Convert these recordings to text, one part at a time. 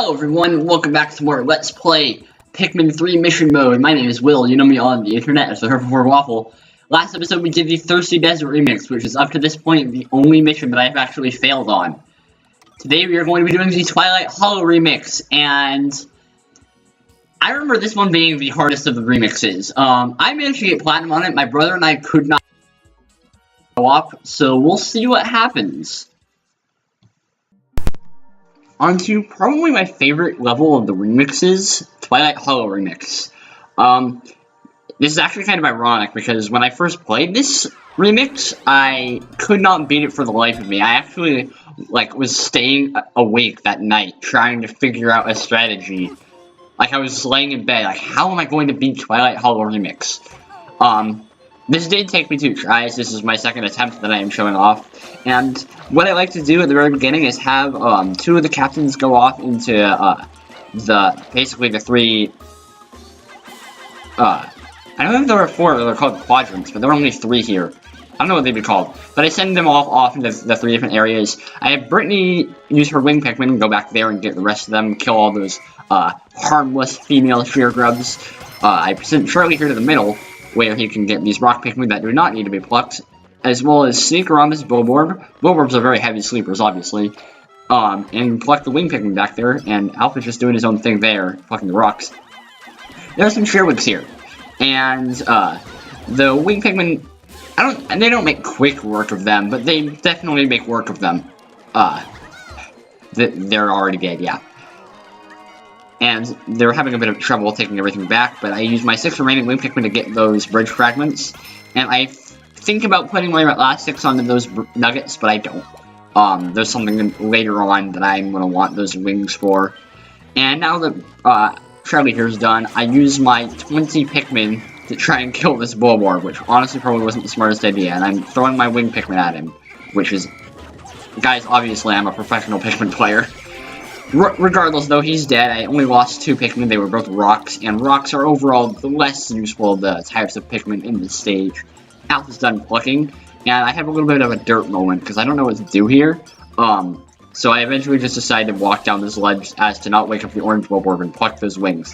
Hello everyone, welcome back to more Let's Play Pikmin 3 Mission Mode. My name is Will, you know me on the internet as the Herb Waffle. Last episode we did the Thirsty Desert Remix, which is up to this point the only mission that I've actually failed on. Today we are going to be doing the Twilight Hollow Remix, and I remember this one being the hardest of the remixes. I managed to get Platinum on it, my brother and I could not go up, so we'll see what happens. Onto probably my favorite level of the remixes, Twilight Hollow Remix. This is actually kind of ironic because when I first played this remix, I could not beat it for the life of me. I actually, was staying awake that night trying to figure out a strategy. I was laying in bed, how am I going to beat Twilight Hollow Remix? This did take me 2 tries. This is my second attempt that I am showing off. And what I like to do at the very beginning is have 2 of the captains go off into basically the 3. I don't know if there are 4. They're called quadrants, but there are only 3 here. I don't know what they'd be called, but I send them off into the 3 different areas. I have Brittany use her wing Pikmin and go back there and get the rest of them, kill all those harmless female sheer grubs. I send Charlie here to the middle, where he can get these rock Pikmin that do not need to be plucked, as well as sneak around this Bulborb. Bulborbs are very heavy sleepers, obviously. And pluck the wing Pikmin back there, and Alpha's just doing his own thing there, plucking the rocks. There are some Shearwigs here, and the wing Pikmin, they don't make quick work of them, but they definitely make work of them. They're already dead, yeah. And they're having a bit of trouble taking everything back, but I use my 6 remaining wing Pikmin to get those bridge fragments, and I think about putting my last 6 onto those nuggets, but I don't. There's something later on that I'm going to want those wings for. And now that Charlie here's done, I use my 20 Pikmin to try and kill this Bulborb, which honestly probably wasn't the smartest idea, and I'm throwing my wing Pikmin at him, which is... Guys, obviously I'm a professional Pikmin player. Regardless, though, he's dead. I only lost 2 Pikmin. They were both rocks, and rocks are overall the less useful of the types of Pikmin in this stage. Alpha's done plucking, and I have a little bit of a dirt moment, because I don't know what to do here. So I eventually just decided to walk down this ledge as to not wake up the orange Bulborb and pluck those wings.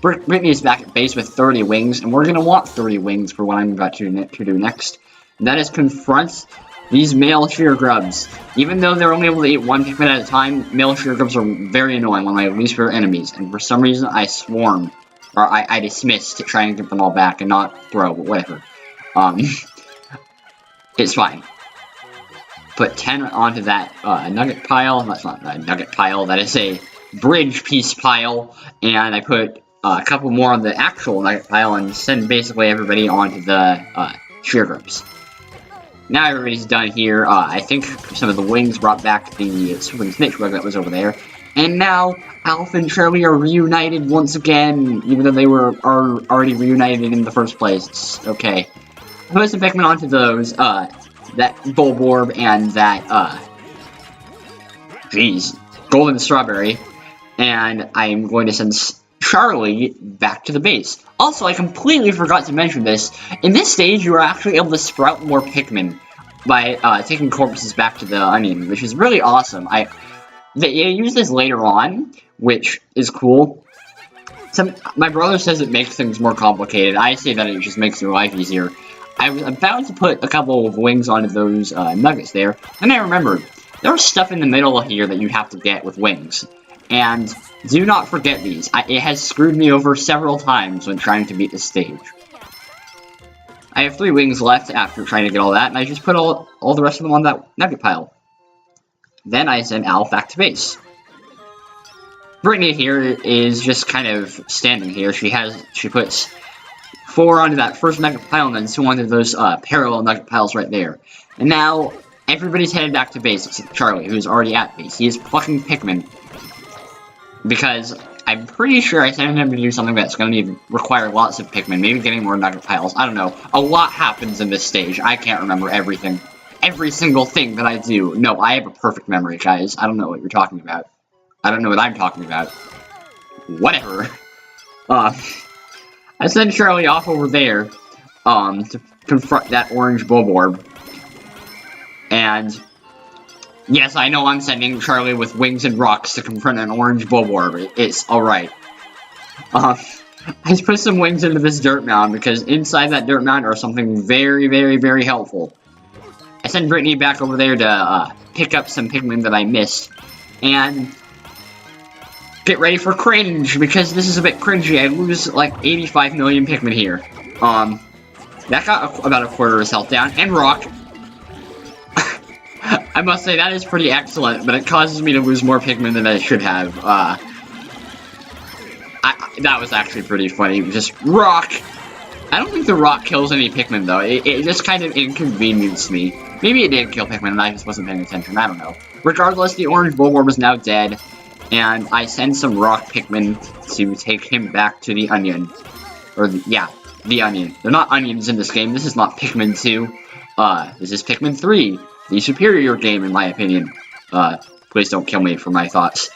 Brittany is back at base with 30 wings, and we're going to want 30 wings for what I'm about to do next. And that is confront these male sheer grubs. Even though they're only able to eat 1 Pikmin at a time, male sheer grubs are very annoying when I least fear enemies, and for some reason I swarm, or I dismiss to try and get them all back and not throw, but whatever. It's fine. Put 10 onto that nugget pile. That's not a nugget pile, that is a bridge piece pile, and I put a couple more on the actual nugget pile and send basically everybody onto the sheer grubs. Now everybody's done here. I think some of the wings brought back the swing snitch bug that was over there. And now Alpha and Charlie are reunited once again, even though they are already reunited in the first place. It's okay. I put some Pikmin onto those, that Bulborb and that, Golden Strawberry. And I'm going to send Charlie back to the base. Also, I completely forgot to mention this. In this stage, you are actually able to sprout more Pikmin by taking corpses back to the onion, which is really awesome. They use this later on, which is cool. My brother says it makes things more complicated. I say that it just makes your life easier. I was about to put a couple of wings onto those nuggets there, and I remembered there's stuff in the middle here that you have to get with wings. And do not forget these. It has screwed me over several times when trying to beat this stage. I have 3 wings left after trying to get all that, and I just put all the rest of them on that nugget pile. Then I send Alf back to base. Brittany here is just kind of standing here. She puts 4 onto that first nugget pile and then 2 onto those parallel nugget piles right there. And now everybody's headed back to base except Charlie, who's already at base. He is plucking Pikmin. Because I'm pretty sure I sent him to do something that's going to require lots of Pikmin, maybe getting more nugget piles, I don't know. A lot happens in this stage, I can't remember everything. Every single thing that I do. No, I have a perfect memory, guys. I don't know what you're talking about. I don't know what I'm talking about. Whatever. I sent Charlie off over there, to confront that orange Bulborb. And Yes, I know I'm sending Charlie with wings and rocks to confront an orange Bulborb. It's alright. I just put some wings into this dirt mound because inside that dirt mound are something very, very, very helpful. I sent Brittany back over there to pick up some Pikmin that I missed. And get ready for cringe, because this is a bit cringy. I lose like 85 million Pikmin here. That got about a quarter of his health down. And rock. I must say, that is pretty excellent, but it causes me to lose more Pikmin than I should have. That was actually pretty funny. Just rock. I don't think the rock kills any Pikmin, though. It just kind of inconvenienced me. Maybe it did kill Pikmin, and I just wasn't paying attention. I don't know. Regardless, the orange Bulborb is now dead, and I send some rock Pikmin to take him back to the onion. Yeah, the onion. They're not onions in this game. This is not Pikmin 2. This is Pikmin 3. The superior game, in my opinion. Please don't kill me for my thoughts.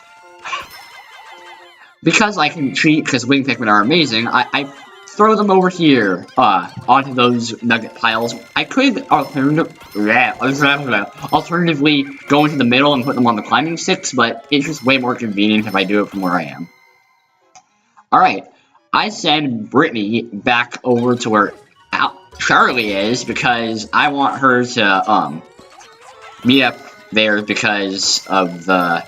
Because I can cheat, because wing Pikmin are amazing, I throw them over here, onto those nugget piles. I could alternatively go into the middle and put them on the climbing sticks, but it's just way more convenient if I do it from where I am. Alright, I send Brittany back over to where Charlie is, because I want her to, meet up there because of the,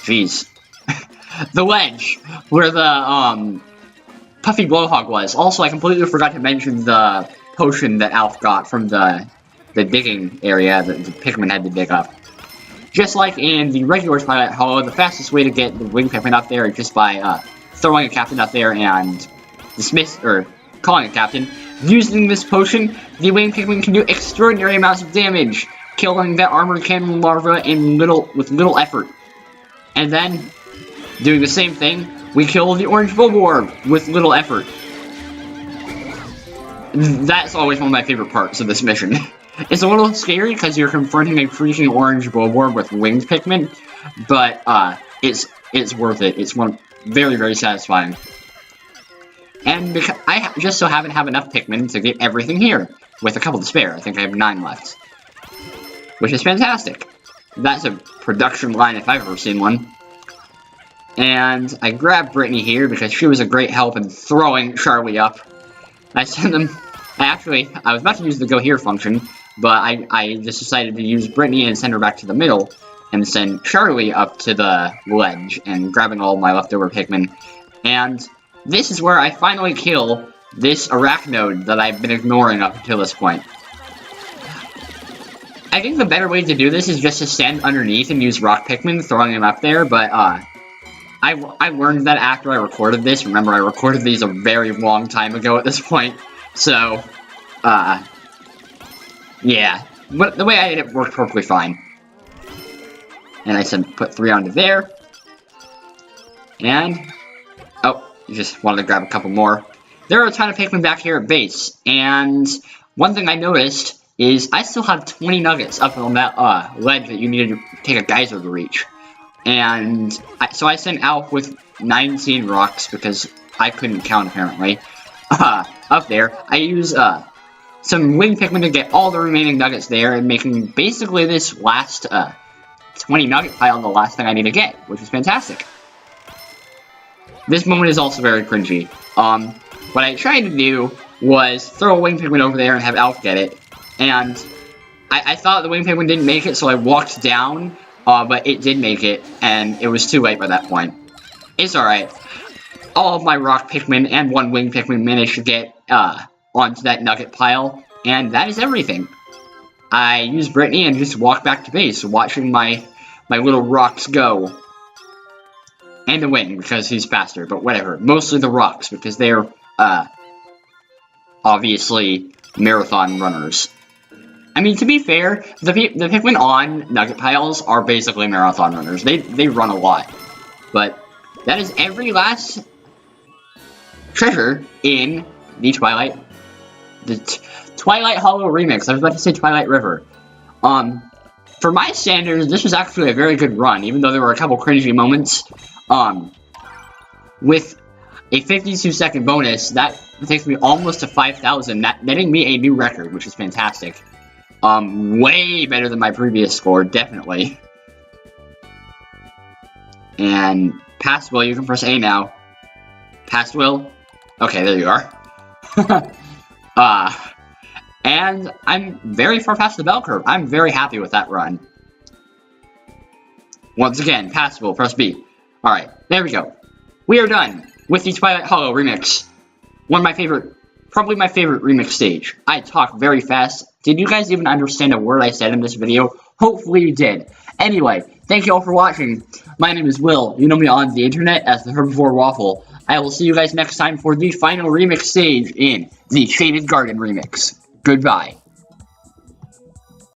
jeez. The ledge, where the, Puffy Blowhog was. Also, I completely forgot to mention the potion that Alf got from the digging area that the Pikmin had to dig up. Just like in the regular Twilight Hollow, the fastest way to get the wing Pikmin up there is just by, throwing a captain up there and calling a captain. Using this potion, the wing Pikmin can do extraordinary amounts of damage, killing that armored cannon larva with little effort. And then, doing the same thing, we kill the orange Bulborb with little effort. That's always one of my favorite parts of this mission. It's a little scary because you're confronting a freaking orange Bulborb with winged Pikmin, but it's worth it. It's very, very satisfying. And because I just so happen to have enough Pikmin to get everything here, with a couple to spare. I think I have 9 left. Which is fantastic. That's a production line if I've ever seen one. And I grabbed Brittany here because she was a great help in throwing Charlie up. I sent them... I was about to use the go here function, but I just decided to use Brittany and send her back to the middle, and send Charlie up to the ledge, and grabbing all my leftover Pikmin. And this is where I finally kill this arachnode that I've been ignoring up until this point. I think the better way to do this is just to stand underneath and use rock Pikmin, throwing them up there, but, I learned that after I recorded this. Remember, I recorded these a very long time ago at this point. So, yeah. But the way I did it worked perfectly fine. And I said put 3 onto there. And, oh, you just wanted to grab a couple more. There are a ton of Pikmin back here at base. And one thing I noticed is I still have 20 nuggets up on that, ledge that you needed to take a geyser to reach. And so I sent Alf with 19 rocks because I couldn't count apparently. Up there, I use some wing Pikmin to get all the remaining nuggets there, and making basically this last 20 nugget pile the last thing I need to get, which is fantastic. This moment is also very cringy. What I tried to do was throw a wing Pikmin over there and have Alf get it, and I thought the wing Pikmin didn't make it, so I walked down. But it did make it, and it was too late by that point. It's alright. All of my rock Pikmin and 1 wing Pikmin managed to get, onto that nugget pile, and that is everything. I used Brittany and just walked back to base, watching my little rocks go. And the wing, because he's faster, but whatever. Mostly the rocks, because they're, obviously marathon runners. I mean, to be fair, the Pikmin on nugget piles are basically marathon runners. They run a lot. But that is every last treasure in the Twilight Hollow remix. I was about to say Twilight River. For my standards, this was actually a very good run, even though there were a couple cringy moments. With a 52-second bonus, that takes me almost to 5,000, netting me a new record, which is fantastic. Way better than my previous score, definitely. And pass will, you can press A now. Pass will. Okay, there you are. And I'm very far past the bell curve. I'm very happy with that run. Once again, pass will, press B. Alright, there we go. We are done with the Twilight Hollow remix. One of my favorite, probably my favorite remix stage. I talk very fast. Did you guys even understand a word I said in this video? Hopefully you did. Anyway, thank you all for watching. My name is Will. You know me on the internet as the Herbivore Waffle. I will see you guys next time for the final remix stage in the Shaded Garden remix. Goodbye.